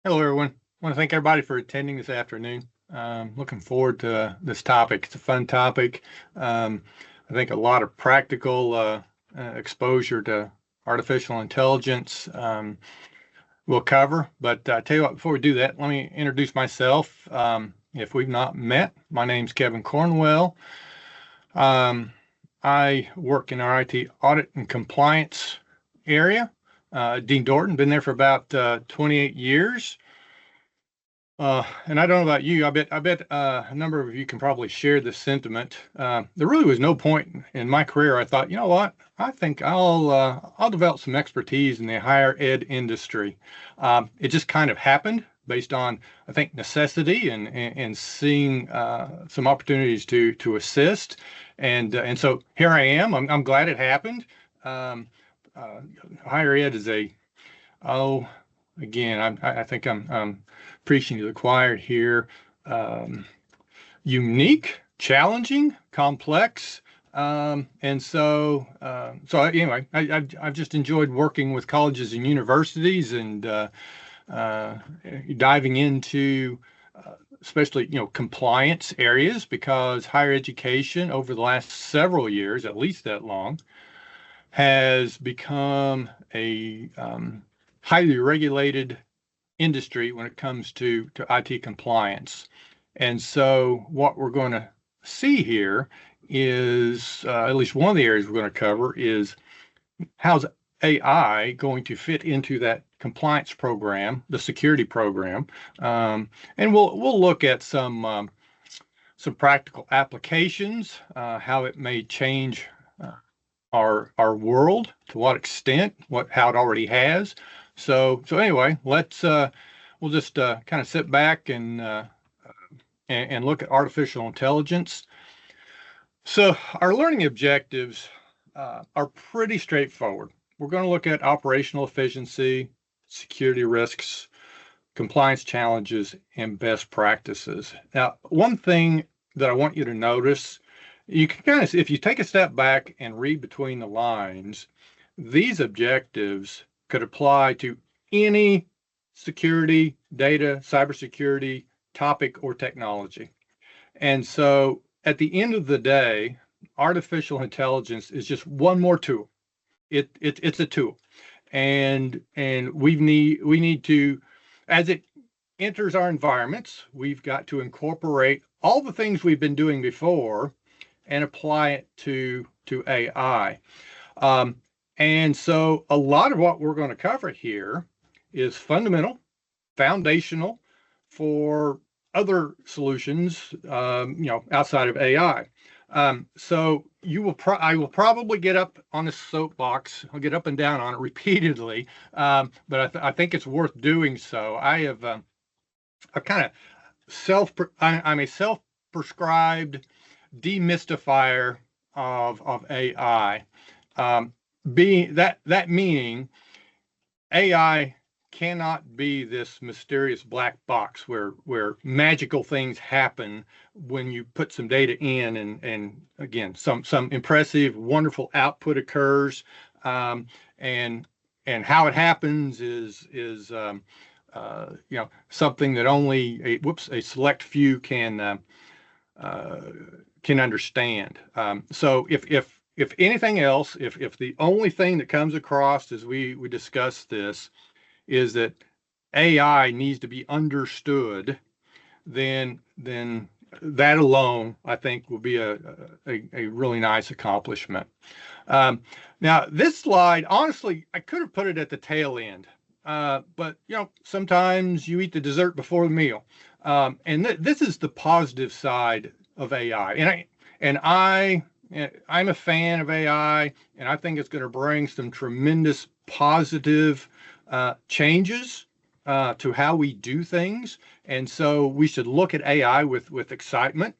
Hello, everyone. I want to thank everybody for attending this afternoon. Looking forward to this topic. It's a fun topic. Um, I think a lot of practical exposure to artificial intelligence we'll cover. But I tell you what, before we do that, let me introduce myself. If we've not met, my name's Kevin Cornwell. Um, I work in our IT audit and compliance area. Dean Dorton, been there for about 28 years. And I don't know about you. I bet a number of you can probably share this sentiment. There really was no point in my career. I thought, you know what? I think I'll develop some expertise in the higher ed industry. It just kind of happened based on, I think, necessity and seeing some opportunities to assist. And so here I am. I'm glad it happened. Um, uh, Higher ed is a oh again, I think I'm preaching to the choir here. Um, Unique, challenging, complex, anyway, I've just enjoyed working with colleges and universities and uh, diving into especially compliance areas because higher education over the last several years, at least that long, has become a highly regulated industry when it comes to IT compliance. And so what we're going to see here is at least one of the areas we're going to cover is how's AI going to fit into that compliance program, the security program, and we'll look at some practical applications, how it may change our world, to what extent, what how it already has. So anyway, let's we'll just kind of sit back and look at artificial intelligence. So our learning objectives are pretty straightforward. We're going to look at operational efficiency, security risks, compliance challenges, and best practices. Now, one thing that I want you to notice, you can kind of, if you take a step back and read between the lines, these objectives could apply to any security, data, cybersecurity topic or technology. And so at the end of the day, artificial intelligence is just one more tool. It's a tool. And we need to, as it enters our environments, we've got to incorporate all the things we've been doing before and apply it to AI. Um, and so a lot of what we're going to cover here is fundamental, foundational for other solutions, outside of AI. So I will probably get up on this soapbox. I'll get up and down on it repeatedly, but I think it's worth doing so. I kind of I'm a self-prescribed demystifier of AI. Um, being that meaning AI cannot be this mysterious black box where magical things happen when you put some data in and again some impressive wonderful output occurs, um, and how it happens is something that only a select few uh, can understand. So if anything else, if the only thing that comes across as we discuss this is that AI needs to be understood, then that alone, I think, will be a really nice accomplishment. Um, Now, this slide, honestly, I could have put it at the tail end, but sometimes you eat the dessert before the meal, and this is the positive side of AI, I'm a fan of AI, and I think it's going to bring some tremendous positive changes to how we do things. And so we should look at AI with excitement.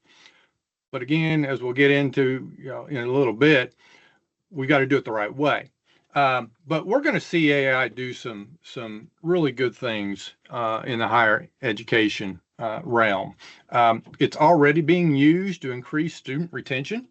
But again, as we'll get into in a little bit, we got to do it the right way. But we're going to see AI do some really good things in the higher education realm. It's already being used to increase student retention.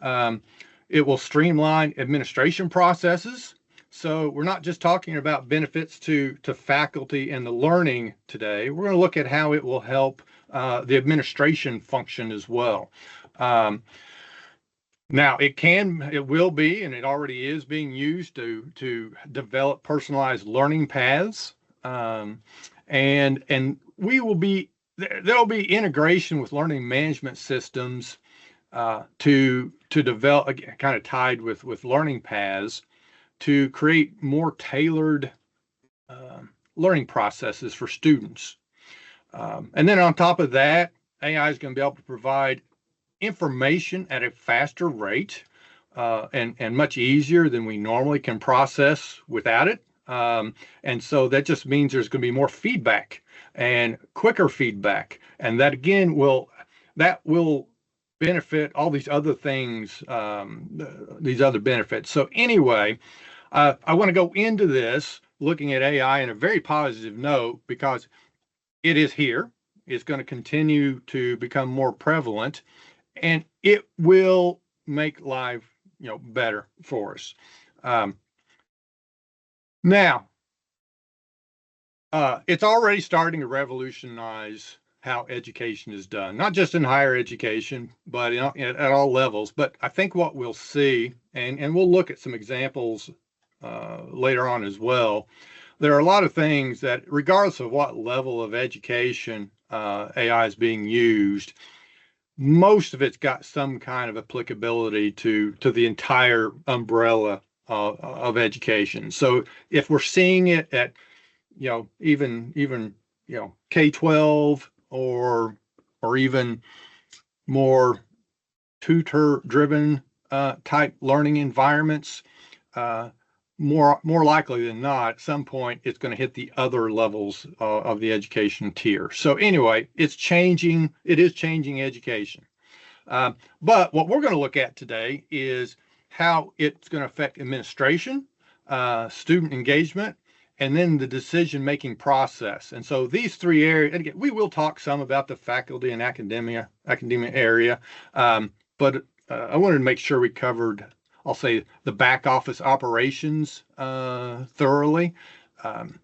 Um, it will streamline administration processes So we're not just talking about benefits to faculty and the learning today. We're going to look at how it will help the administration function as well. Now it will be, and it already is being used to develop personalized learning paths, and we will be there'll be integration with learning management systems to develop, kind of tied with learning paths, to create more tailored learning processes for students. And then on top of that, AI is going to be able to provide information at a faster rate and much easier than we normally can process without it. And so that just means there's going to be more feedback and quicker feedback. And that again will benefit all these other things, these other benefits. So anyway, I want to go into this looking at AI in a very positive note because it is here. It's going to continue to become more prevalent, and it will make life, better for us. Now, it's already starting to revolutionize how education is done, not just in higher education, but at all levels. But I think what we'll see, and we'll look at some examples later on as well, there are a lot of things that, regardless of what level of education AI is being used, most of it's got some kind of applicability to the entire umbrella of education. So if we're seeing it at, even K-12 or even more tutor-driven type learning environments, more likely than not, at some point, it's going to hit the other levels of the education tier. So anyway, it is changing education. But what we're going to look at today is how it's going to affect administration, student engagement, and then the decision-making process. And so these three areas, and again, we will talk some about the faculty and academia area, but I wanted to make sure we covered, I'll say, the back office operations thoroughly. And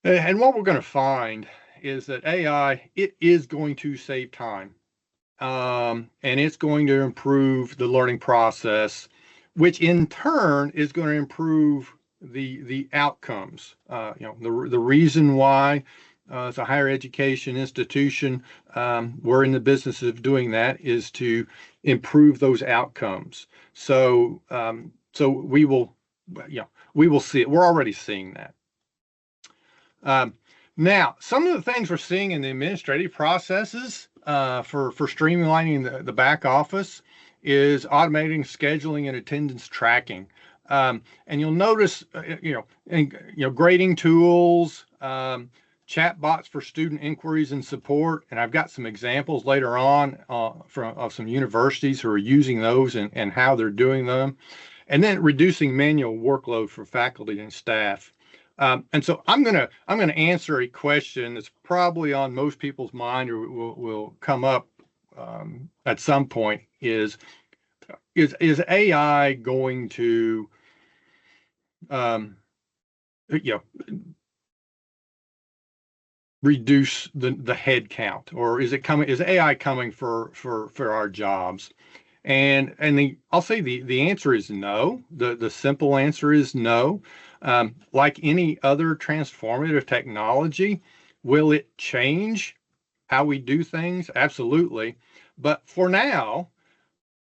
what we're going to find is that AI, it is going to save time, and it's going to improve the learning process, which in turn is going to improve the outcomes. The reason why as a higher education institution, we're in the business of doing that is to improve those outcomes. So we will see it. We're already seeing that. Now, some of the things we're seeing in the administrative processes for streamlining the back office is automating scheduling and attendance tracking. And you'll notice, grading tools, chat bots for student inquiries and support. And I've got some examples later on of some universities who are using those and how they're doing them. And then reducing manual workload for faculty and staff. And so I'm gonna answer a question that's probably on most people's mind or will come up at some point. Is AI going to reduce the head count, or is AI coming for our jobs? And I'll say the answer is no. The simple answer is no. Like any other transformative technology, will it change how we do things? Absolutely. But for now,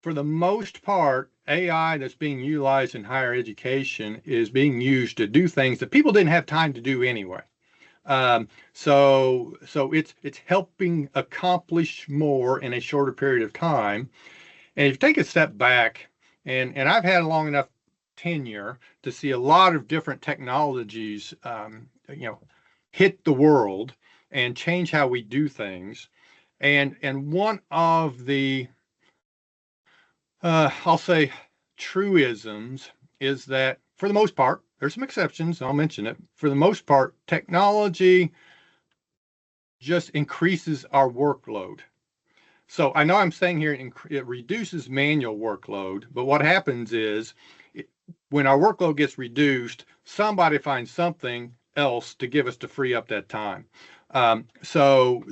for the most part, AI that's being utilized in higher education is being used to do things that people didn't have time to do anyway. So it's helping accomplish more in a shorter period of time. And if you take a step back, and I've had a long enough tenure to see a lot of different technologies, hit the world and change how we do things. And one of the I'll say truisms is that for the most part, there's some exceptions, I'll mention it. For the most part, technology just increases our workload. So I know I'm saying here it reduces manual workload, but what happens is when our workload gets reduced, somebody finds something else to give us to free up that time. So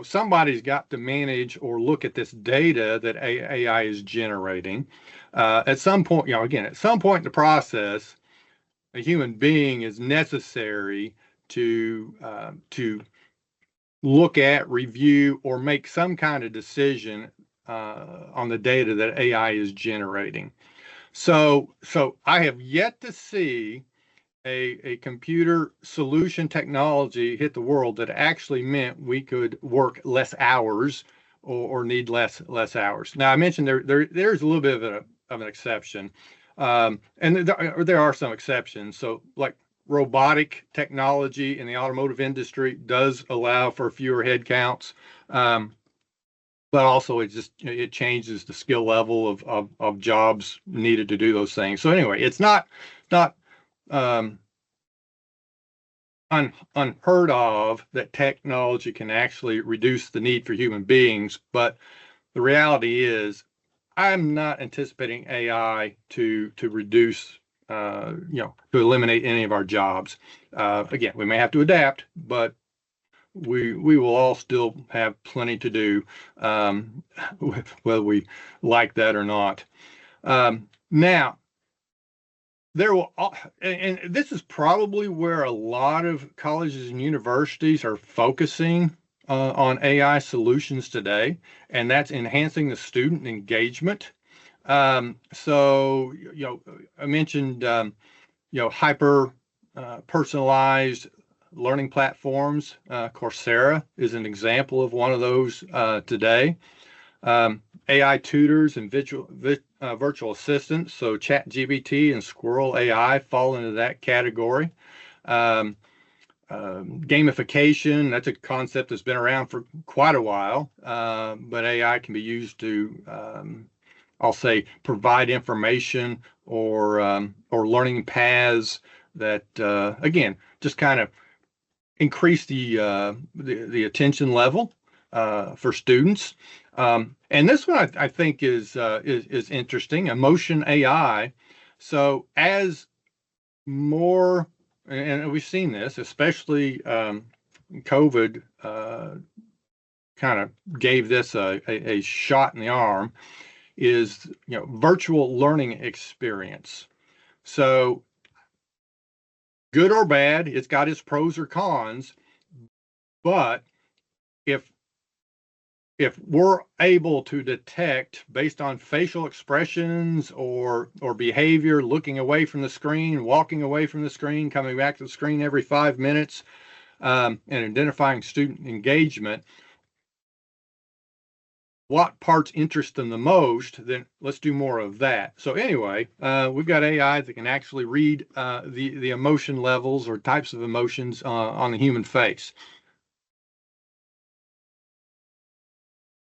somebody's got to manage or look at this data that AI is generating. At some point, at some point in the process, a human being is necessary to look at, review, or make some kind of decision on the data that AI is generating. So I have yet to see a computer solution technology hit the world that actually meant we could work less hours or need less hours. Now I mentioned there's a little bit of an exception, and there are some exceptions. So like robotic technology in the automotive industry does allow for fewer head counts. But also it changes the skill level of jobs needed to do those things. So anyway, it's not unheard of that technology can actually reduce the need for human beings. But the reality is, I'm not anticipating AI to reduce, to eliminate any of our jobs. Again, we may have to adapt, but we will all still have plenty to do, whether we like that or not. Now, there will, and this is probably where a lot of colleges and universities are focusing on AI solutions today, and that's enhancing the student engagement. So, I mentioned, hyper personalized learning platforms. Coursera is an example of one of those today. AI tutors and virtual assistants, so ChatGPT and Squirrel AI fall into that category. Gamification, that's a concept that's been around for quite a while, but AI can be used to, I'll say, provide information or learning paths that, again, just kind of increase the attention level for students. And this one I think is interesting. Emotion AI. So as more, and we've seen this, especially COVID kind of gave this a shot in the arm, is virtual learning experience. So good or bad, it's got its pros or cons, but if we're able to detect based on facial expressions or behavior, looking away from the screen, walking away from the screen, coming back to the screen every 5 minutes, and identifying student engagement, what parts interest them the most, then let's do more of that. So anyway, we've got AI that can actually read the emotion levels or types of emotions on the human face.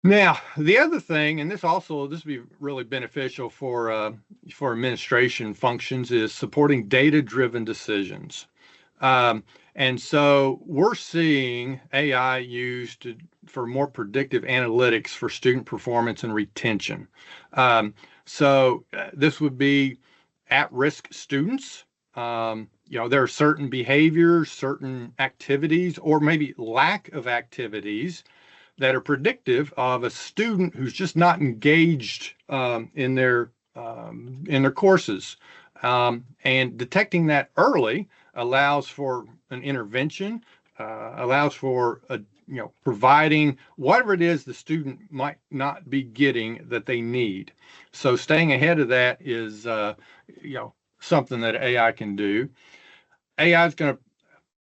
Now, the other thing, and this would be really beneficial for administration functions, is supporting data-driven decisions. And so we're seeing AI used for more predictive analytics for student performance and retention. So this would be at-risk students. There are certain behaviors, certain activities, or maybe lack of activities that are predictive of a student who's just not engaged in their courses. And detecting that early allows for an intervention, allows for providing whatever it is the student might not be getting that they need. So staying ahead of that is something that AI can do. AI is going to,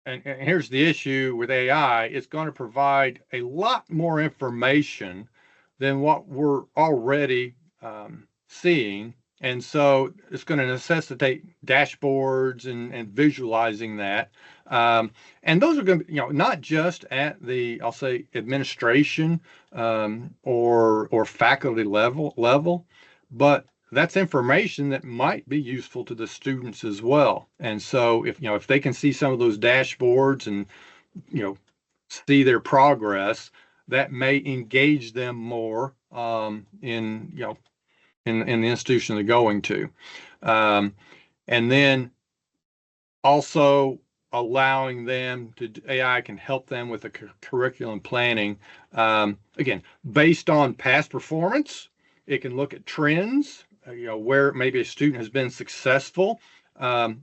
and here's the issue with AI, it's going to provide a lot more information than what we're already seeing. And so it's going to necessitate dashboards and visualizing that. And those are going to be, not just at the, I'll say, administration or faculty level, but that's information that might be useful to the students as well. And so if they can see some of those dashboards and see their progress, that may engage them more in the institution they're going to. And then also allowing them to, AI can help them with the curriculum planning. Again, based on past performance, it can look at trends, where maybe a student has been successful,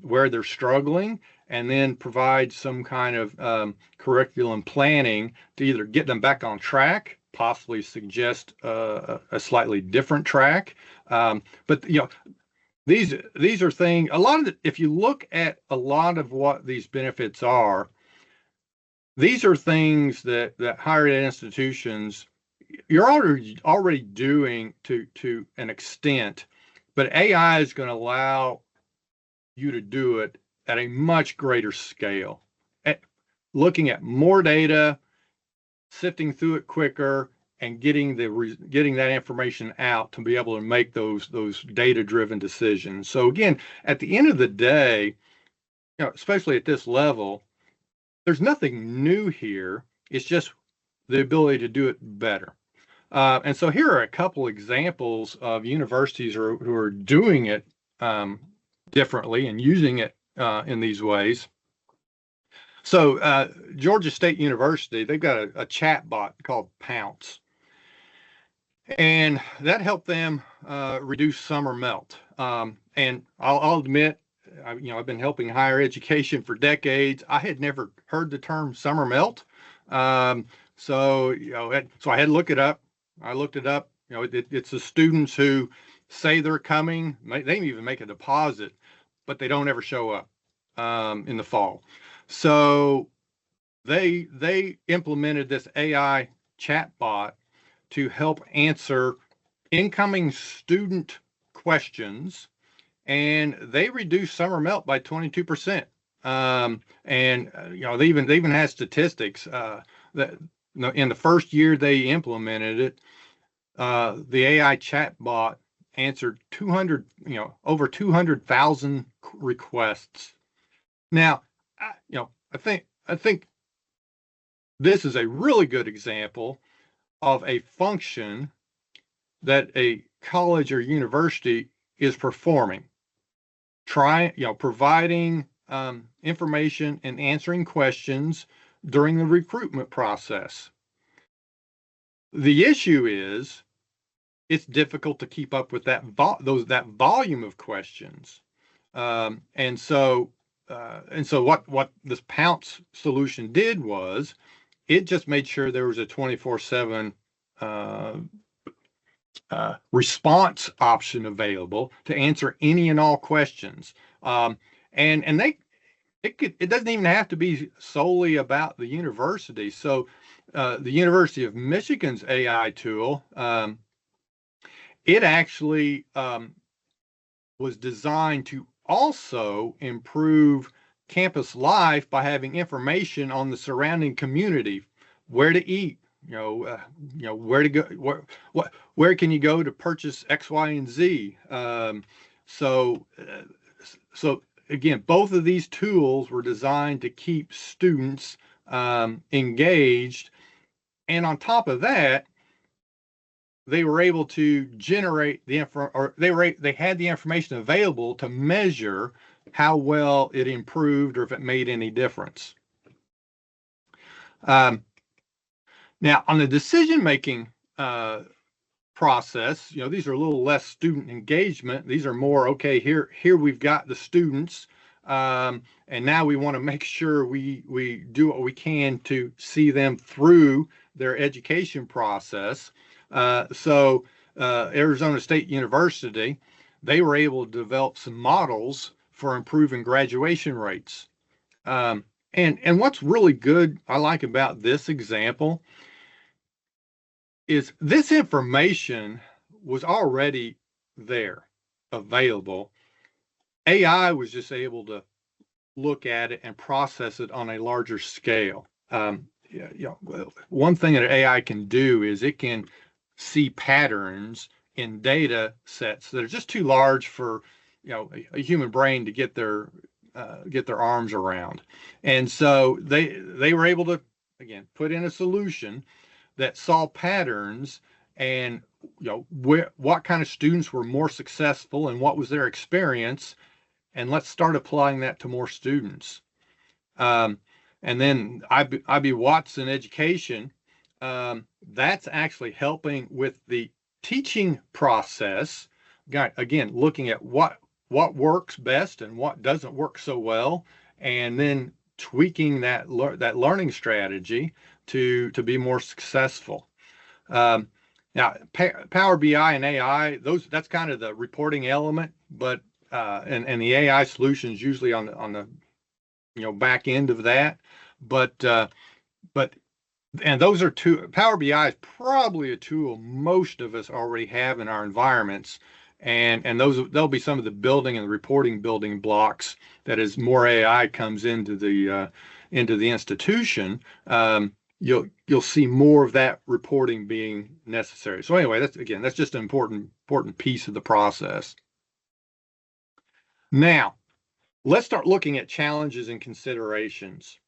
where they're struggling, and then provide some kind of curriculum planning to either get them back on track, possibly suggest a slightly different track. But these are things, a lot of if you look at a lot of what these benefits are, these are things that higher ed institutions, you're already doing to an extent, but AI is going to allow you to do it at a much greater scale, looking at more data, sifting through it quicker, and getting that information out to be able to make those data-driven decisions. So again, at the end of the day, especially at this level, there's nothing new here. It's just the ability to do it better. And so here are a couple examples of universities who are doing it differently and using it in these ways. So Georgia State University, they've got a chat bot called Pounce. And that helped them reduce summer melt. And I'll admit, I've been helping higher education for decades. I had never heard the term summer melt. So I had to look it up. I looked it up. It's the students who say they're coming. They even make a deposit, but they don't ever show up in the fall. So they implemented this AI chatbot to help answer incoming student questions, and they reduced summer melt by 22%. And they even had statistics that in the first year they implemented it, the AI chatbot answered over 200,000 requests. Now, I think this is a really good example of a function that a college or university is performing, providing information and answering questions during the recruitment process. The issue is it's difficult to keep up with that volume of questions, and so what this Pounce solution did was it just made sure there was a 24/7 response option available to answer any and all questions. And it doesn't even have to be solely about the university. So the University of Michigan's AI tool, it actually was designed to also improve campus life by having information on the surrounding community, where to eat, where to go, where can you go to purchase X, Y, and Z. So again, both of these tools were designed to keep students engaged, and on top of that, they were able to generate they had the information available to measure how well it improved or if it made any difference. Now, on the decision-making process, these are a little less student engagement. These are more, okay, here we've got the students, and now we want to make sure we do what we can to see them through their education process. So Arizona State University, they were able to develop some models for improving graduation rates. And what's really good, I like about this example, is this information was already there, available. AI was just able to look at it and process it on a larger scale. One thing that AI can do is it can see patterns in data sets that are just too large for a human brain to get their arms around. And so they were able to, again, put in a solution that saw patterns and what kind of students were more successful and what was their experience, and let's start applying that to more students. And then IB Watson Education, that's actually helping with the teaching process. Again, looking at what works best and what doesn't work so well, and then tweaking that learning strategy to be more successful. Now, Power BI and AI, that's kind of the reporting element, but and the AI solutions usually on the back end of that, but and those are two. Power BI is probably a tool most of us already have in our environments, and they'll be some of the building and reporting building blocks that as more AI comes into the institution, you'll see more of that reporting being necessary. So anyway, that's just an important piece of the process. Now, let's start looking at challenges and considerations.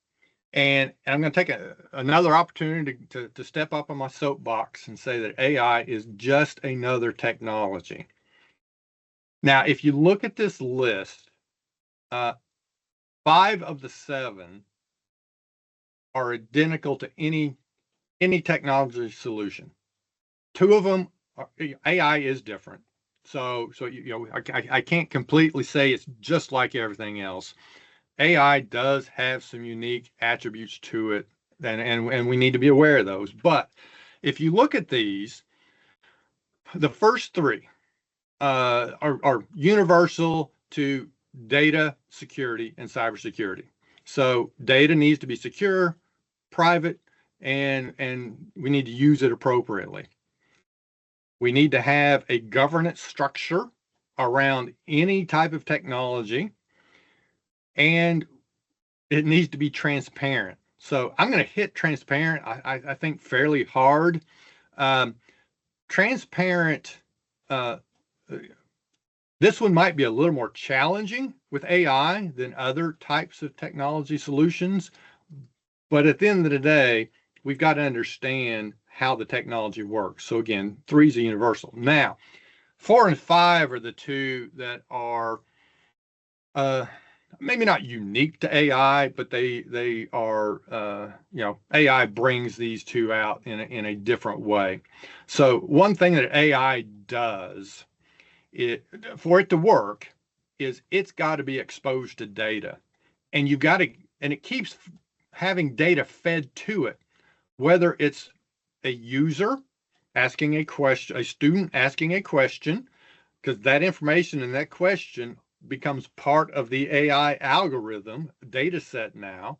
And I'm going to take another opportunity to step up on my soapbox and say that AI is just another technology. Now, if you look at this list, 5 of the 7 are identical to any technology solution. 2 of them, AI is different. So I can't completely say it's just like everything else. AI does have some unique attributes to it, and we need to be aware of those. But if you look at these, the first 3 are universal to data security and cybersecurity. So data needs to be secure, private, and we need to use it appropriately. We need to have a governance structure around any type of technology, and it needs to be transparent. So I'm going to hit transparent, I think, fairly hard. Transparent, this one might be a little more challenging with AI than other types of technology solutions. But at the end of the day, we've got to understand how the technology works. So again, 3 is a universal. Now, 4 and 5 are the 2 that are maybe not unique to AI, but they are, AI brings these 2 out in a different way. So one thing that AI does, for it to work, is it's got to be exposed to data, and it keeps having data fed to it, whether it's a user asking a question, a student asking a question, because that information in that question becomes part of the AI algorithm data set now,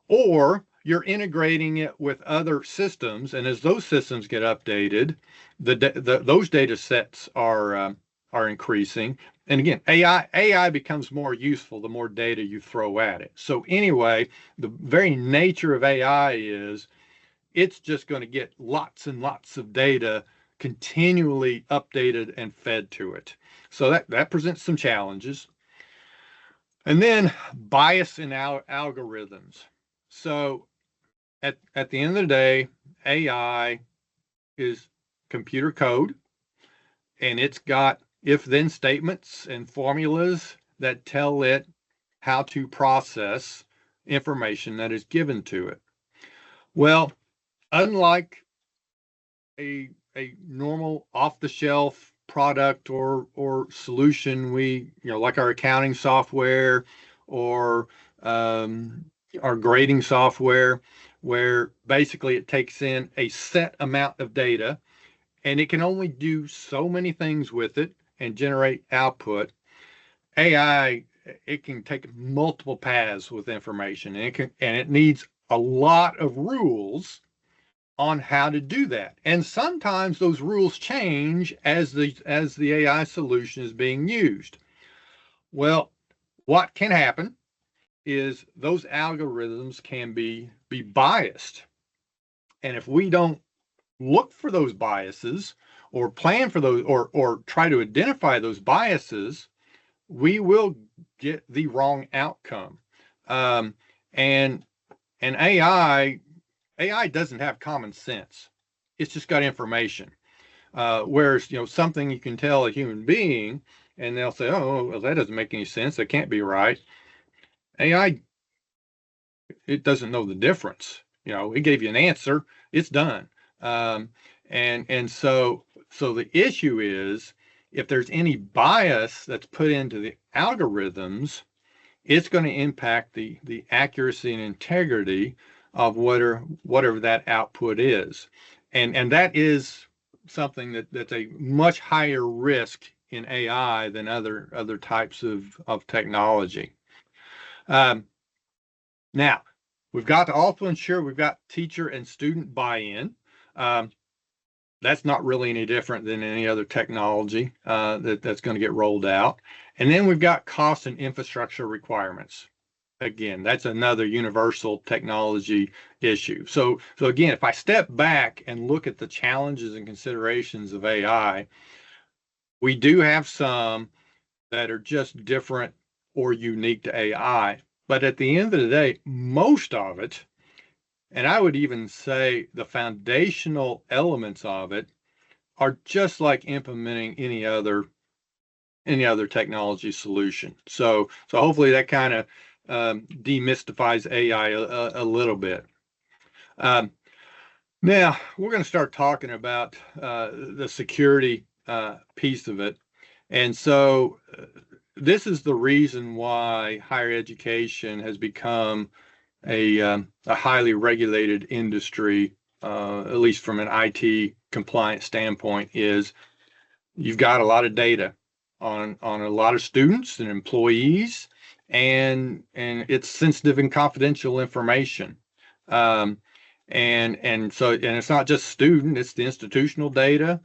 or you're integrating it with other systems, and as those systems get updated, those data sets are increasing. And again, AI becomes more useful the more data you throw at it. So anyway, the very nature of AI is it's just going to get lots and lots of data continually updated and fed to it. So that presents some challenges. And then bias in our algorithms. So at the end of the day, AI is computer code, and it's got if-then statements and formulas that tell it how to process information that is given to it. Well, unlike a normal off-the-shelf product or solution, like our accounting software or our grading software, where basically it takes in a set amount of data and it can only do so many things with it and generate output. AI, it can take multiple paths with information, and it needs a lot of rules on how to do that. And sometimes those rules change as the AI solution is being used. Well, what can happen is those algorithms can be biased. And if we don't look for those biases or plan for those or try to identify those biases, we will get the wrong outcome. And AI doesn't have common sense. It's just got information. Whereas, something you can tell a human being and they'll say, "Oh, well, that doesn't make any sense. That can't be right." AI, it doesn't know the difference. It gave you an answer. It's done. Um, and so the issue is, if there's any bias that's put into the algorithms, it's going to impact the accuracy and integrity of whatever that output is. And that is something that's a much higher risk in AI than other types of technology. Um, Now, we've got to also ensure we've got teacher and student buy-in. Um, that's not really any different than any other technology that's going to get rolled out. And then we've got cost and infrastructure requirements. Again, that's another universal technology issue. So again, if I step back and look at the challenges and considerations of AI, we do have some that are just different or unique to AI. But at the end of the day, most of it, and I would even say the foundational elements of it, are just like implementing any other technology solution. So hopefully that kind of demystifies AI a little bit. Um, Now we're going to start talking about the security piece of it, and so this is the reason why higher education has become a highly regulated industry, at least from an IT compliance standpoint, is you've got a lot of data on a lot of students and employees, and it's sensitive and confidential information. Um, and it's not just student, it's the institutional data.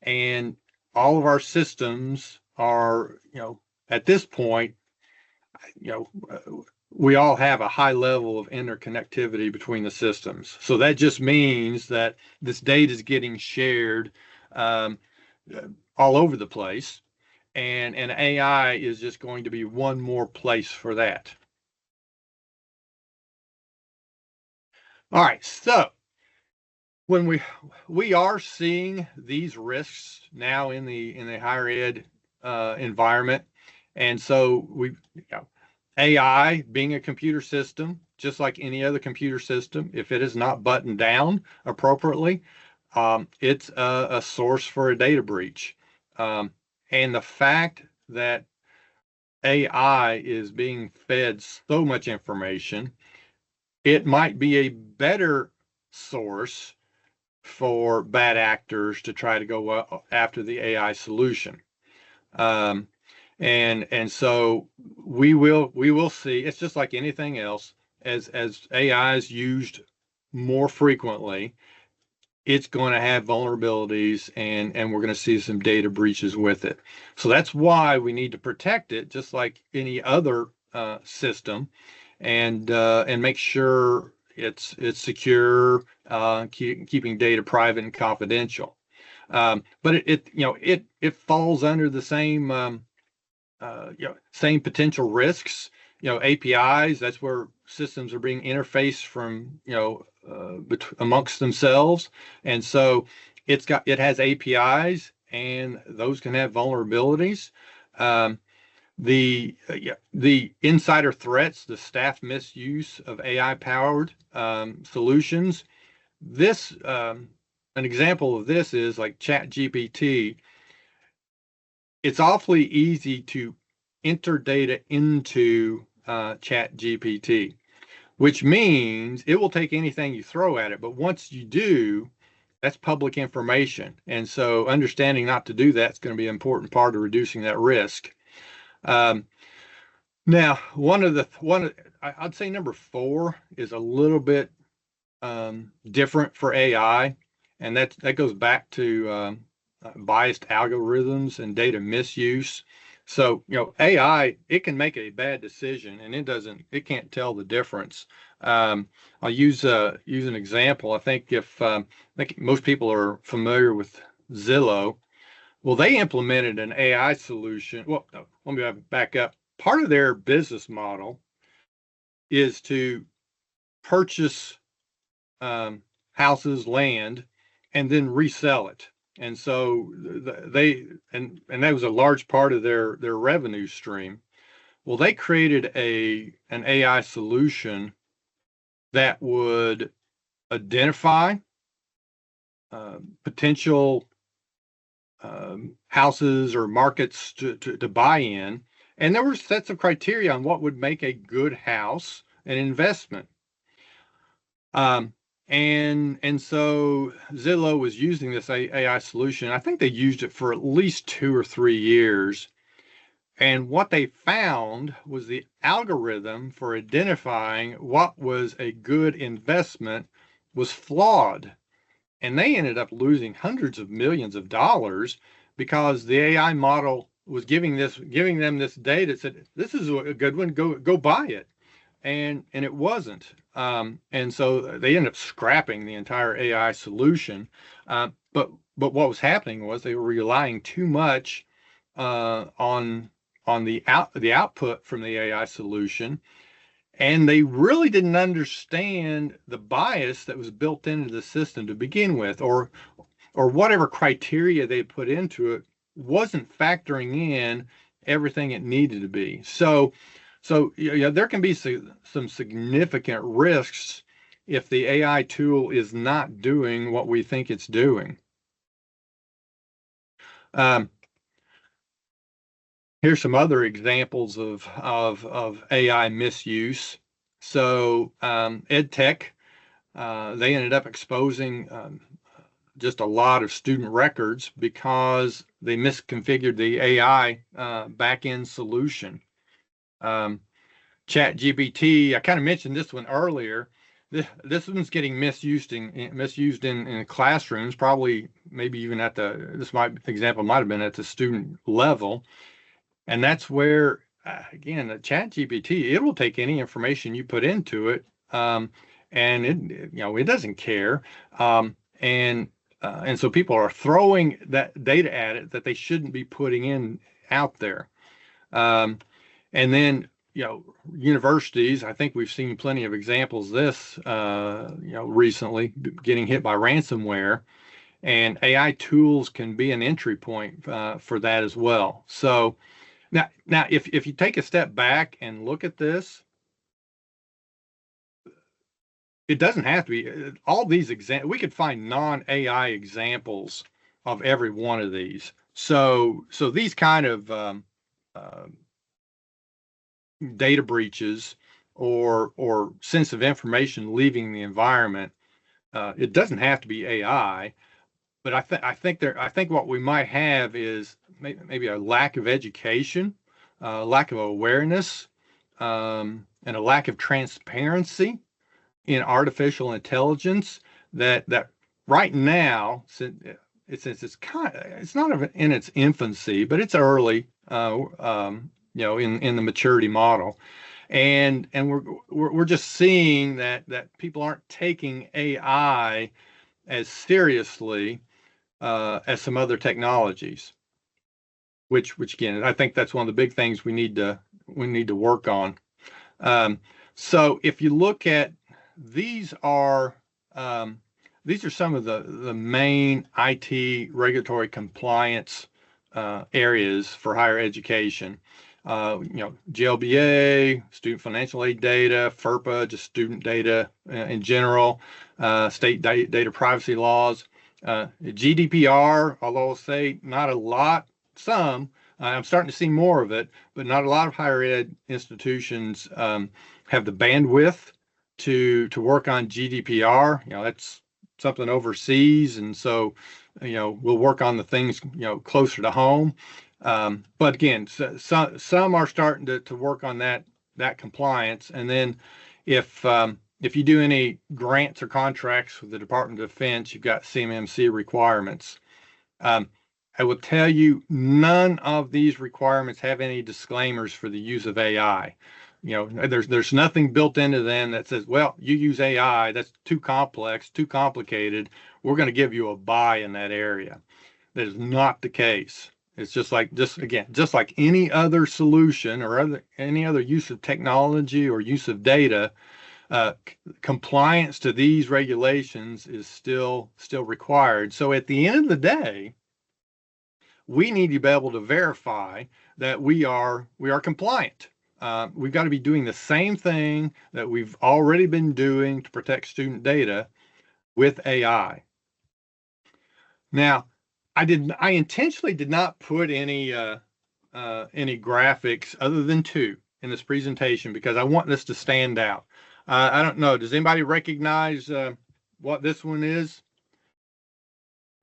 And all of our systems are, at this point, you know, we all have a high level of interconnectivity between the systems. So that just means that this data is getting shared um, all over the place, and AI is just going to be one more place for that. All right, so when we are seeing these risks now in the higher ed environment, and so AI being a computer system, just like any other computer system, if it is not buttoned down appropriately, it's a source for a data breach. Um, and the fact that AI is being fed so much information, it might be a better source for bad actors to try to go after the AI solution. Um, and so we will see. It's just like anything else. As AI is used more frequently, it's going to have vulnerabilities, and we're going to see some data breaches with it. So that's why we need to protect it, just like any other system, and make sure it's secure, keeping data private and confidential. But it falls under the same potential risks. APIs. That's where systems are being interfaced from amongst themselves, and so it has APIs, and those can have vulnerabilities. Um, the insider threats, the staff misuse of AI powered solutions. This An example of this is like ChatGPT. It's awfully easy to enter data into ChatGPT, which means it will take anything you throw at it. But once you do, that's public information. And so understanding not to do that is going to be an important part of reducing that risk. Um, Now, I'd say number four is a little bit different for AI, and that goes back to biased algorithms and data misuse. So, AI, it can make a bad decision, and it can't tell the difference. I'll use an example. I think most people are familiar with Zillow. Well, they implemented an AI solution. Well, no, let me back up. Part of their business model is to purchase houses, land, and then resell it. And so and that was a large part of their revenue stream. Well, they created an AI solution that would identify potential houses or markets to buy in. And there were sets of criteria on what would make a good house an investment. And so Zillow was using this AI solution. I think they used it for at least 2 or 3 years. And what they found was the algorithm for identifying what was a good investment was flawed. And they ended up losing hundreds of millions of dollars because the AI model was giving them this data that said, this is a good one, go buy it. And it wasn't. And so they ended up scrapping the entire AI solution. But what was happening was they were relying too much on the output from the AI solution, and they really didn't understand the bias that was built into the system to begin with, or whatever criteria they put into it wasn't factoring in everything it needed to be. So yeah, there can be some significant risks if the AI tool is not doing what we think it's doing. Here's some other examples of AI misuse. So EdTech, they ended up exposing just a lot of student records because they misconfigured the AI back-end solution. ChatGPT, I kind of mentioned this one earlier. This one's getting misused in classrooms, probably maybe even at the example might have been at the student level. And that's where, again, the ChatGPT, it will take any information you put into it, and it doesn't care. And so people are throwing that data at it that they shouldn't be putting in out there. And then, universities, I think we've seen plenty of examples of this, recently getting hit by ransomware, and AI tools can be an entry point for that as well. So now, if you take a step back and look at this, it doesn't have to be all these examples. We could find non-AI examples of every one of these. So these kind of data breaches or sensitive information leaving the environment, it doesn't have to be AI. But I think what we might have is maybe a lack of education, lack of awareness, and a lack of transparency in artificial intelligence. That right now, since it's not in its infancy, but it's early, in the maturity model, and we're just seeing that people aren't taking AI as seriously as some other technologies, which again, I think that's one of the big things we need to work on. So if you look at these are some of the main IT regulatory compliance areas for higher education. GLBA, student financial aid data, FERPA, just student data in general, state data privacy laws. GDPR, although I'll say not a lot, some, I'm starting to see more of it, but not a lot of higher ed institutions have the bandwidth to work on GDPR. That's something overseas, and so we'll work on the things closer to home. But again, some are starting to work on that compliance, and then if you do any grants or contracts with the Department of Defense, you've got CMMC requirements. I will tell you, none of these requirements have any disclaimers for the use of AI. There's nothing built into them that says, well, you use AI, that's too complex, too complicated, we're going to give you a buy in that area. That is not the case. It's just like any other solution or any other use of technology or use of data. compliance to these regulations is still required. So at the end of the day, we need to be able to verify that we are compliant. We've got to be doing the same thing that we've already been doing to protect student data with AI. Now, I intentionally did not put any graphics other than two in this presentation because I want this to stand out. I don't know. Does anybody recognize what this one is?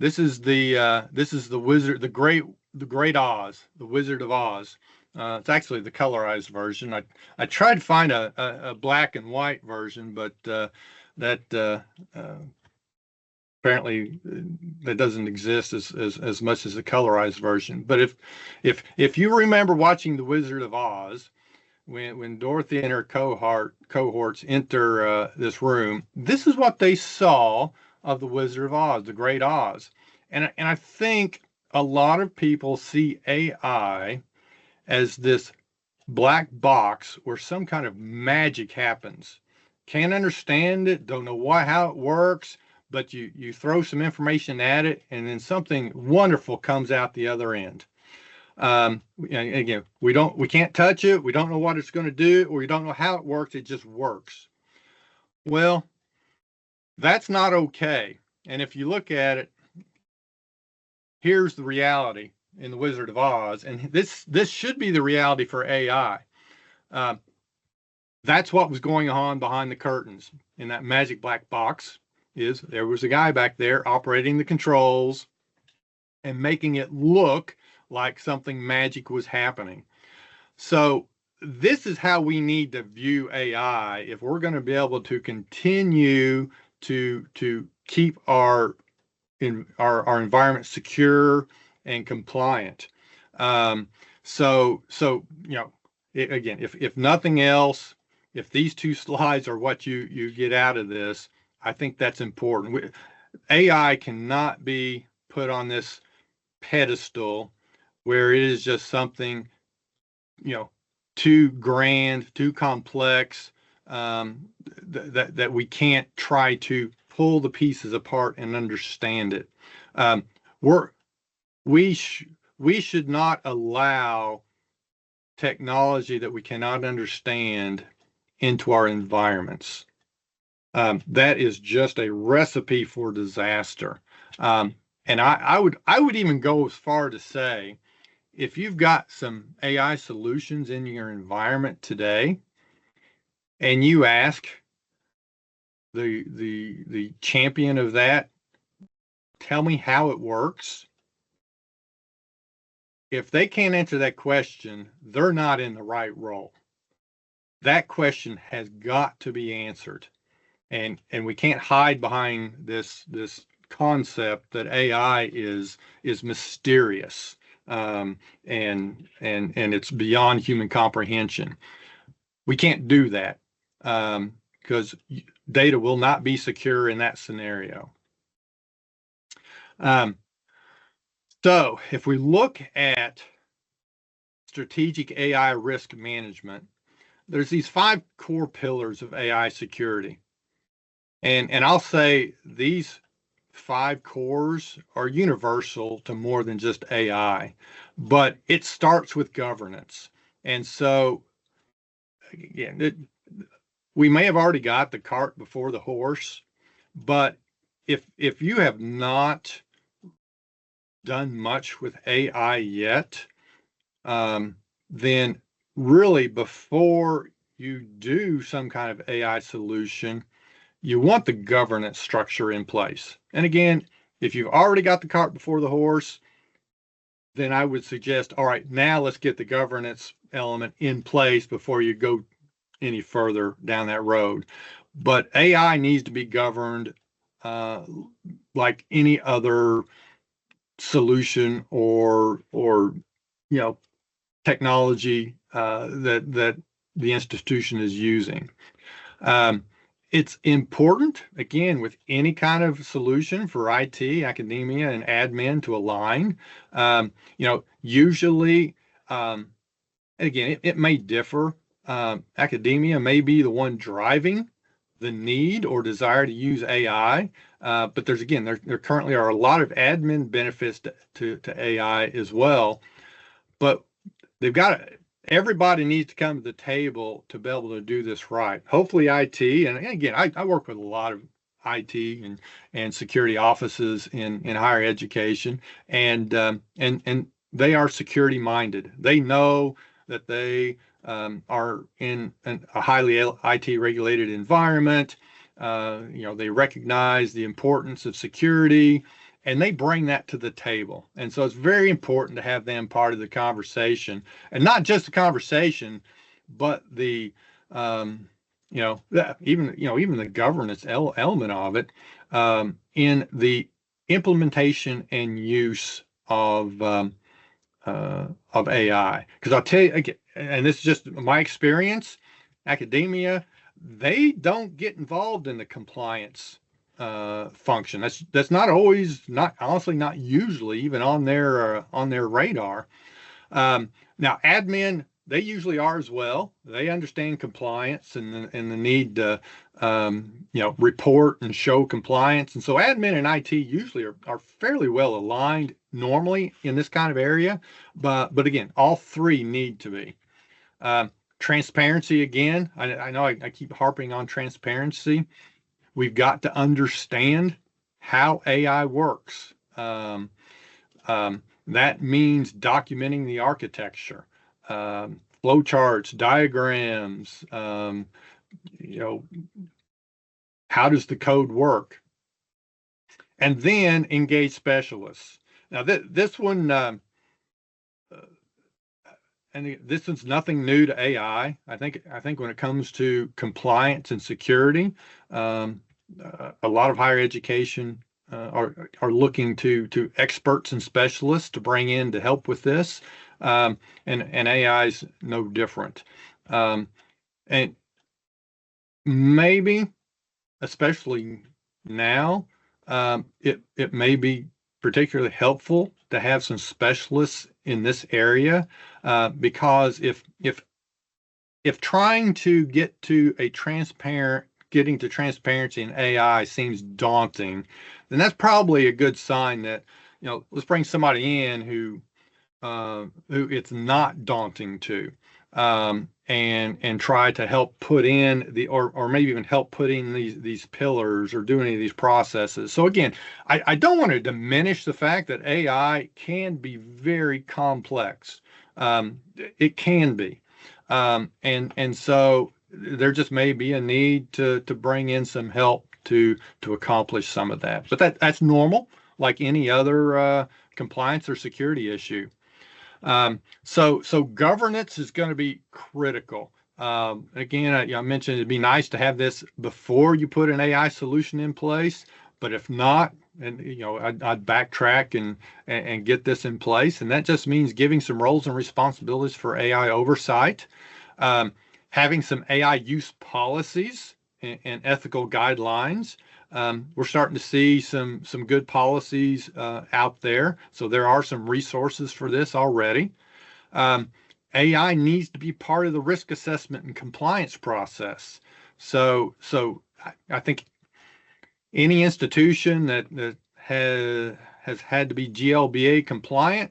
This is the Wizard, the Great Oz, the Wizard of Oz. It's actually the colorized version. I tried to find a black and white version, but that apparently that doesn't exist as much as the colorized version. But if you remember watching The Wizard of Oz, when Dorothy and her cohorts enter this room, this is what they saw of the Wizard of Oz, the Great Oz. And I think a lot of people see AI as this black box where some kind of magic happens. Can't understand it, don't know how it works, but you throw some information at it and then something wonderful comes out the other end. Again, we can't touch it, we don't know what it's going to do, or we don't know how it works, it just works. Well, that's not okay. And if you look at it, here's the reality in The Wizard of Oz, and this should be the reality for AI. That's what was going on behind the curtains in that magic black box. There was a guy back there operating the controls and making it look like something magic was happening. So this is how we need to view AI if we're going to be able to continue to keep our environment secure and compliant. So again, if nothing else, if these two slides are what you get out of this, I think that's important. AI cannot be put on this pedestal where it is just something, too grand, too complex, that we can't try to pull the pieces apart and understand it. We should not allow technology that we cannot understand into our environments. That is just a recipe for disaster. And I would even go as far to say, if you've got some AI solutions in your environment today, and you ask the champion of that, tell me how it works. If they can't answer that question, they're not in the right role. That question has got to be answered. And we can't hide behind this concept that AI is mysterious, and it's beyond human comprehension. We can't do that because data will not be secure in that scenario. So if we look at strategic AI risk management, there's these 5 core pillars of AI security. And I'll say these 5 cores are universal to more than just AI, but it starts with governance. And so, again, we may have already got the cart before the horse, but if you have not done much with AI yet, then really before you do some kind of AI solution, you want the governance structure in place. And again, if you've already got the cart before the horse, then I would suggest, all right, now let's get the governance element in place before you go any further down that road. But AI needs to be governed like any other solution or technology that the institution is using. It's important, again, with any kind of solution for IT, academia, and admin to align. Usually, again, it may differ. Academia may be the one driving the need or desire to use AI, but there currently are a lot of admin benefits to AI as well. But they've got to, everybody needs to come to the table to be able to do this right. Hopefully, IT, and again, I work with a lot of IT and security offices in higher education, and they are security minded. They know that they are in a highly IT regulated environment. They recognize the importance of security, and they bring that to the table. And so it's very important to have them part of the conversation, and not just the conversation, but the even the governance element of it, in the implementation and use of AI. Because I'll tell you again, and this is just my experience, academia, they don't get involved in the compliance function. That's not always, not honestly, not usually even on their radar. Now, admin, they usually are as well. They understand compliance and the need to report and show compliance. And so admin and IT usually are fairly well aligned normally in this kind of area. But again, all three need to be. Transparency, again, I know I keep harping on transparency. We've got to understand how AI works. That means documenting the architecture, flowcharts, diagrams, how does the code work? And then engage specialists. Now, this one, and this is nothing new to AI. I think when it comes to compliance and security, a lot of higher education are looking to experts and specialists to bring in to help with this, and AI is no different. And maybe, especially now, it may be particularly helpful to have some specialists in this area, because if trying to getting to transparency in AI seems daunting, then that's probably a good sign that, let's bring somebody in who it's not daunting to, and try to help put in or maybe even help put in these pillars or do any of these processes. So again, I don't want to diminish the fact that AI can be very complex. It can be, and so there just may be a need to bring in some help to accomplish some of that. But that's normal, like any other compliance or security issue. So governance is going to be critical. Again, I mentioned it'd be nice to have this before you put an AI solution in place, but if not, and I'd backtrack and get this in place, and that just means giving some roles and responsibilities for AI oversight, having some AI use policies and ethical guidelines. We're starting to see some good policies out there. So there are some resources for this already. AI needs to be part of the risk assessment and compliance process. So I think any institution that has had to be GLBA compliant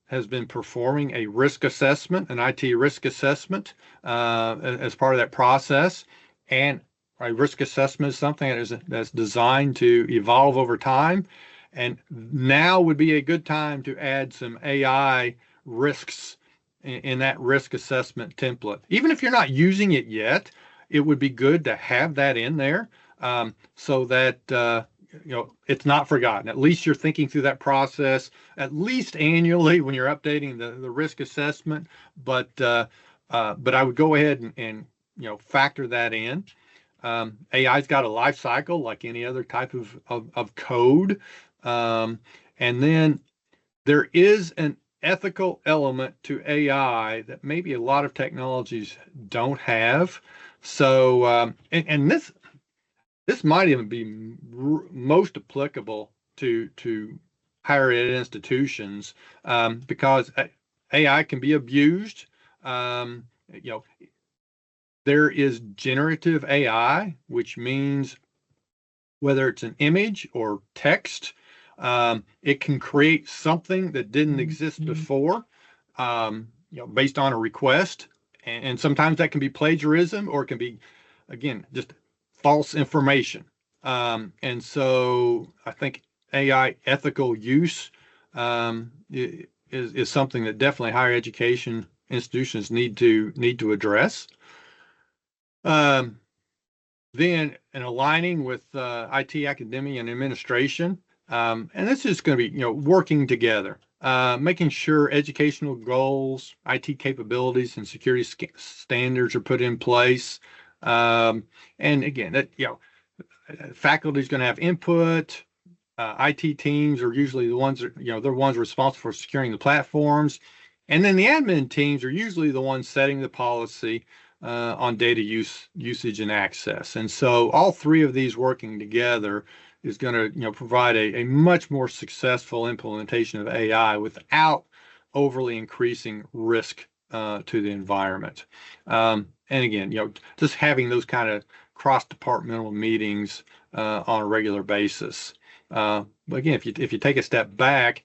has been performing a risk assessment, an IT risk assessment, as part of that process. And a risk assessment is something that's designed to evolve over time. And now would be a good time to add some AI risks in that risk assessment template. Even if you're not using it yet, it would be good to have that in there, so that it's not forgotten. At least you're thinking through that process at least annually when you're updating the risk assessment. But I would go ahead and factor that in. AI's got a life cycle like any other type of code. And then there is an ethical element to AI that maybe a lot of technologies don't have. So, and this might even be most applicable to higher ed institutions, because AI can be abused. There is generative AI, which means whether it's an image or text, it can create something that didn't exist before, based on a request. And sometimes that can be plagiarism, or it can be, again, just false information. And so I think AI ethical use is something that definitely higher education institutions need to address. Then, and aligning with IT academia and administration, and this is going to be working together, making sure educational goals, IT capabilities, and security standards are put in place. And again, that faculty is going to have input. IT teams are usually the ones that, they're ones responsible for securing the platforms. And then the admin teams are usually the ones setting the policy on data usage and access. And so all three of these working together is going to provide a much more successful implementation of AI without overly increasing risk to the environment. And again, just having those kind of cross-departmental meetings on a regular basis. But again, if you take a step back,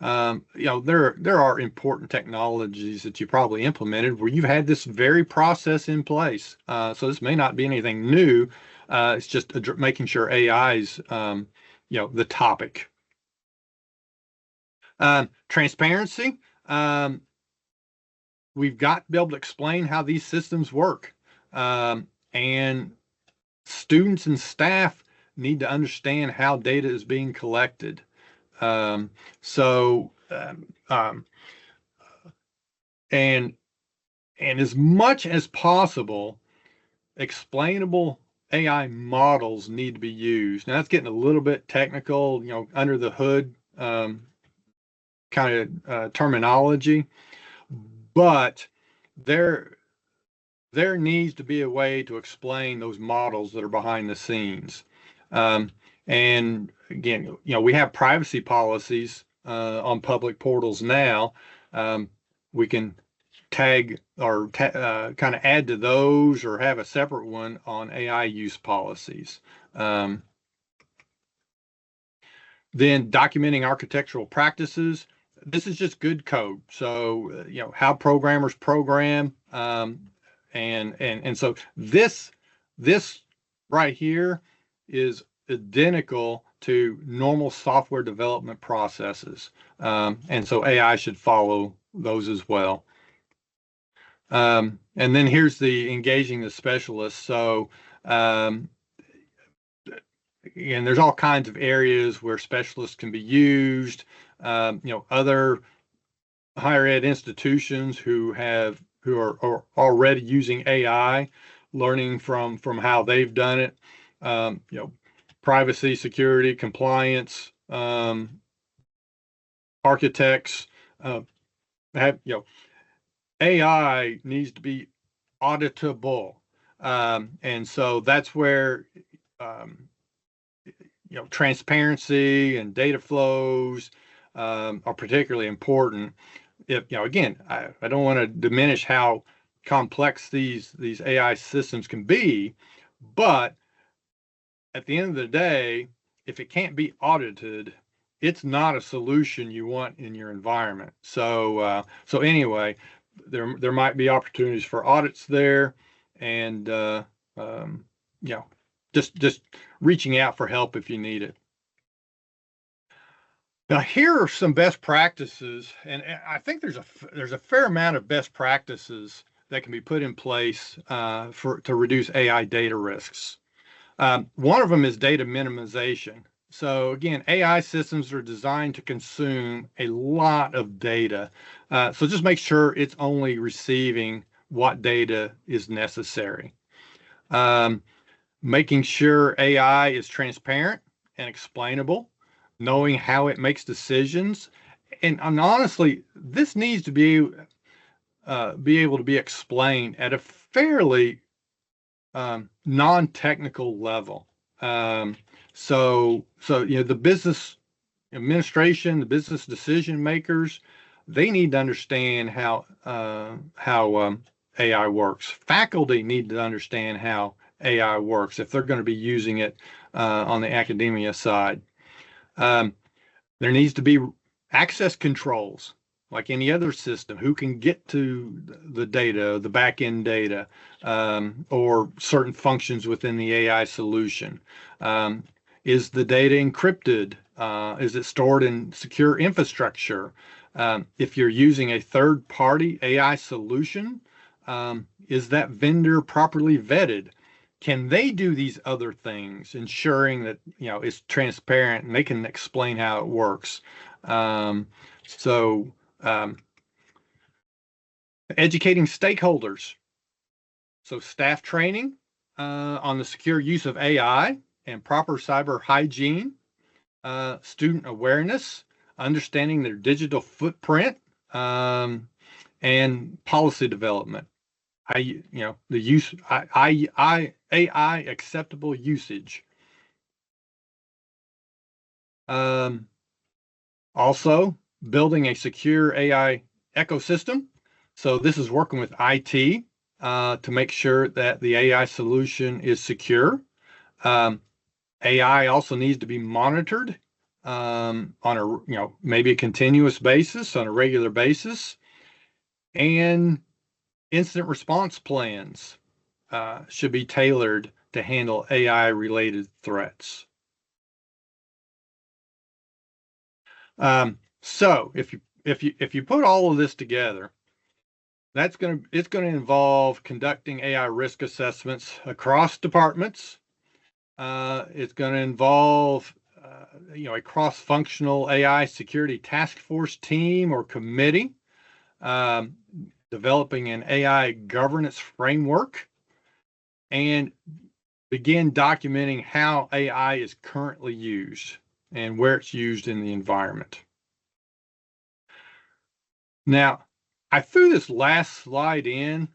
there are important technologies that you probably implemented where you've had this very process in place. So this may not be anything new. It's just making sure AI is, the topic. Transparency. We've got to be able to explain how these systems work. And students and staff need to understand how data is being collected. And as much as possible, explainable AI models need to be used. Now that's getting a little bit technical, under the hood kind of terminology, but there needs to be a way to explain those models that are behind the scenes. And again, we have privacy policies on public portals now. We can tag or kind of add to those, or have a separate one on AI use policies. Then documenting architectural practices. This is just good code. So, how programmers program, and so this right here is identical to normal software development processes. And so AI should follow those as well. And then here's the engaging the specialists. So, and there's all kinds of areas where specialists can be used. Other higher ed institutions who are already using AI, learning from how they've done it. Privacy, security, compliance, architects have, AI needs to be auditable. And so that's where, transparency and data flows are particularly important. Again, I don't want to diminish how complex these AI systems can be, but at the end of the day, if it can't be audited, it's not a solution you want in your environment. So anyway, there might be opportunities for audits there, and just reaching out for help if you need it. Now, here are some best practices, and I think there's a fair amount of best practices that can be put in place to reduce AI data risks. One of them is data minimization. So again, AI systems are designed to consume a lot of data. So just make sure it's only receiving what data is necessary. Making sure AI is transparent and explainable, knowing how it makes decisions. And honestly, this needs to be able to be explained at a fairly non-technical level. So the business administration, the business decision makers, they need to understand how AI works. Faculty need to understand how AI works if they're going to be using it on the academia side. There needs to be access controls like any other system. Who can get to the data, the back-end data, or certain functions within the AI solution? Is the data encrypted? Is it stored in secure infrastructure? If you're using a third-party AI solution, is that vendor properly vetted? Can they do these other things, ensuring that it's transparent and they can explain how it works? So educating stakeholders. So staff training on the secure use of AI and proper cyber hygiene, student awareness, understanding their digital footprint, and policy development. The use AI acceptable usage. Also, building a secure AI ecosystem. So this is working with IT to make sure that the AI solution is secure. AI also needs to be monitored on a maybe a continuous basis, on a regular basis, and incident response plans should be tailored to handle AI-related threats. So if you put all of this together, it's going to involve conducting AI risk assessments across departments. It's going to involve a cross-functional AI security task force team or committee, developing an AI governance framework, and begin documenting how AI is currently used and where it's used in the environment. Now, I threw this last slide in,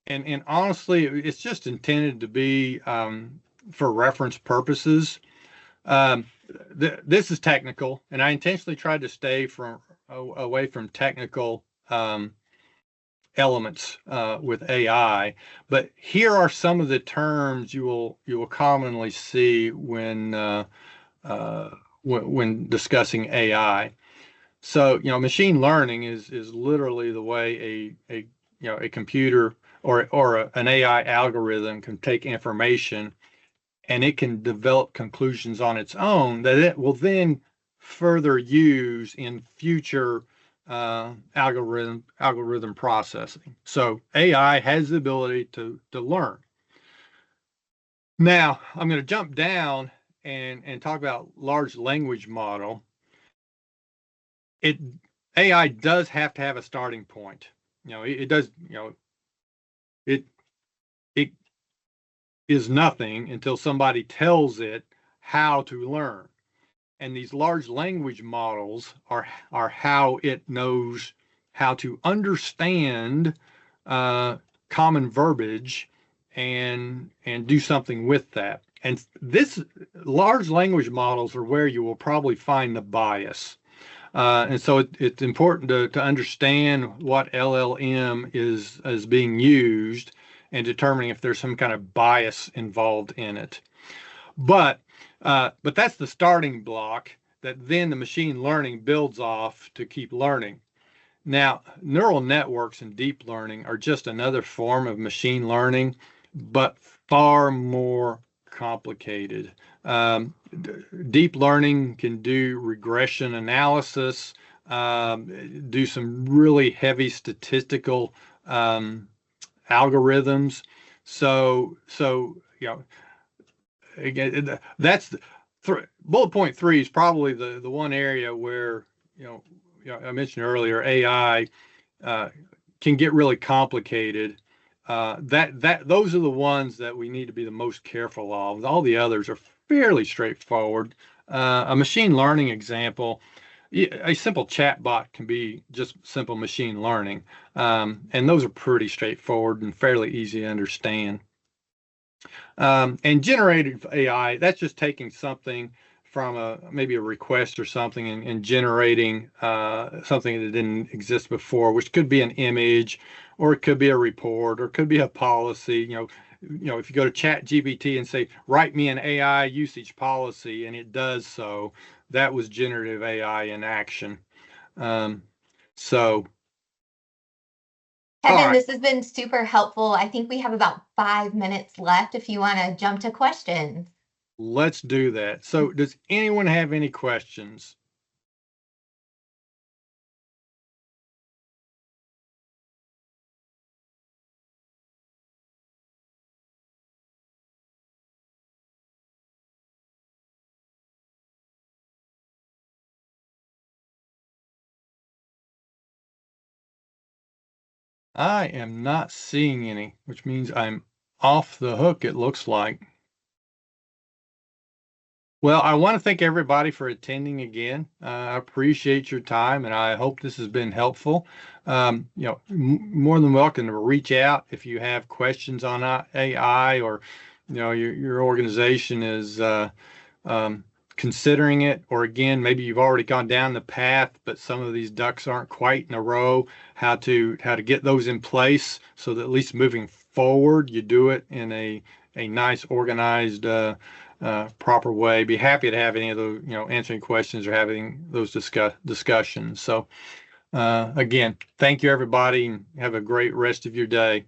and honestly, it's just intended to be for reference purposes. This is technical, and I intentionally tried to stay away from technical elements with AI. But here are some of the terms you will commonly see when discussing AI. So, machine learning is literally the way a computer or an AI algorithm can take information and it can develop conclusions on its own that it will then further use in future algorithm processing. So AI has the ability to learn. Now, I'm going to jump down and talk about large language model. AI does have to have a starting point. It does, it is nothing until somebody tells it how to learn. And these large language models are how it knows how to understand common verbiage and do something with that. And this large language models are where you will probably find the bias. And so it's important to understand what LLM is being used and determining if there's some kind of bias involved in it. But that's the starting block that then the machine learning builds off to keep learning. Now, neural networks and deep learning are just another form of machine learning, but far more complicated. Deep learning can do regression analysis, do some really heavy statistical algorithms. So again, that's bullet point 3 is probably the one area where I mentioned earlier AI can get really complicated. Those are the ones that we need to be the most careful of. All the others are fairly straightforward. A machine learning example, a simple chatbot can be just simple machine learning, and those are pretty straightforward and fairly easy to understand. And generative AI, that's just taking something from maybe a request or something and generating something that didn't exist before, which could be an image, or it could be a report, or it could be a policy. If you go to ChatGPT and say, write me an AI usage policy, and it does so, that was generative AI in action. So, all Kevin, right, this has been super helpful. I think we have about 5 minutes left if you want to jump to questions. let's do that. So, does anyone have any questions? I am not seeing any, which means I'm off the hook, it looks like. Well, I want to thank everybody for attending again. I appreciate your time, and I hope this has been helpful. More than welcome to reach out if you have questions on AI, or your organization is um, considering it, or again, maybe you've already gone down the path, but some of these ducks aren't quite in a row. How to get those in place so that at least moving forward, you do it in a nice, organized, proper way. Be happy to have any of those, answering questions or having those discussions. So, again, thank you, everybody, and have a great rest of your day.